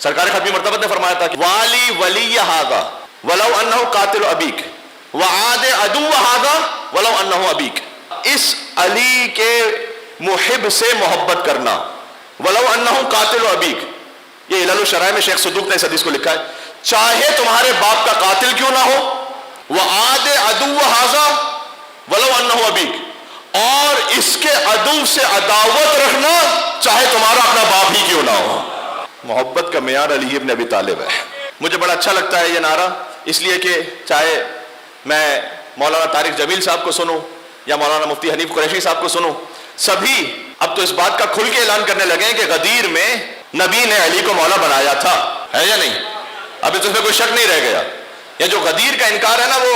سرکار ختمی مرتبت نے فرمایا تھا کہ والی ولی ہاذا ولو انہ قاتل ابیک وعاد عدو ہاذا ولو انہ ابیک، اس علی کے محب سے محبت کرنا، ولو انہ قاتل ابیک، یہ علل الشرائع میں شیخ صدوق نے اس حدیث کو لکھا ہے، چاہے تمہارے باپ کا قاتل کیوں نہ ہو، وعاد عدو ہاذا ولو انہ ابیک، اور اس کے عدو سے عداوت رکھنا چاہے تمہارا اپنا باپ ہی کیوں نہ ہو۔ محبت کا معیار علی ابن ابی طالب ہے۔ مجھے بڑا اچھا لگتا ہے یہ نعرہ، اس لیے کہ چاہے میں مولانا طارق جمیل صاحب کو سنوں یا مولانا مفتی حنیف قریشی صاحب کو سنوں، سبھی اب تو اس بات کا کھل کے اعلان کرنے لگے ہیں کہ غدیر میں نبی نے علی کو مولا بنایا تھا، ہے یا نہیں؟ اب اس میں کوئی شک نہیں رہ گیا۔ یہ جو غدیر کا انکار ہے نا، وہ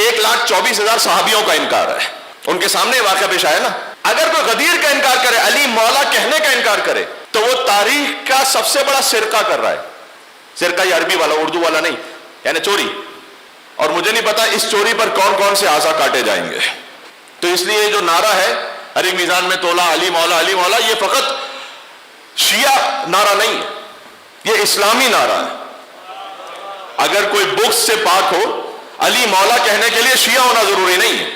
1,24,000 صحابیوں کا انکار ہے، ان کے سامنے واقعہ پیش آیا نا۔ اگر کوئی غدیر کا انکار کرے، علی مولا کہنے کا انکار کرے، تو وہ تاریخ کا سب سے بڑا سرقہ کر رہا ہے۔ سرقہ یہ عربی والا، اردو والا نہیں، یعنی چوری۔ اور مجھے نہیں پتا اس چوری پر کون کون سے اعضا کاٹے جائیں گے۔ تو اس لیے جو نعرہ ہے ہر ایک میزان میں تولا علی مولا علی مولا، یہ فقط شیعہ نعرہ نہیں ہے، یہ اسلامی نعرہ ہے۔ اگر کوئی بغض سے پاک ہو، علی مولا کہنے کے لیے شیعہ ہونا ضروری نہیں ہے،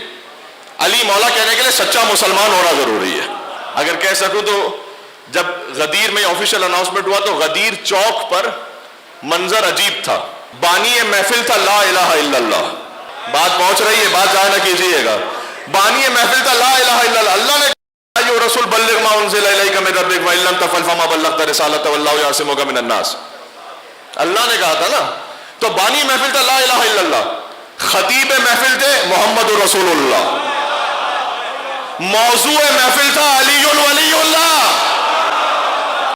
علی مولا کہنے کے لیے سچا مسلمان ہونا ضروری ہے۔ اگر کہہ سکوں تو جب غدیر میں آفیشیل اناؤنسمنٹ ہوا تو غدیر چوک پر منظر عجیب تھا، بانی محفل تھا لا الہ الا اللہ۔ بات پہنچ رہی ہے، بات ضائع نہ کیجیے گا۔ بانی محفل تھا لا الہ الا اللہ۔ اللہ نے کہا ایھا رسول بلغ ما انزل الیک من ربک وان لم تفعل فما بلغت رسالتہ واللہ یعصمک من الناس۔ اللہ نے کہا تھا نا، تو بانی محفل تھا لا الہ الا اللہ، خطیب محفل تھے محمد رسول اللہ، موضوع محفل تھا علی ولی اللہ۔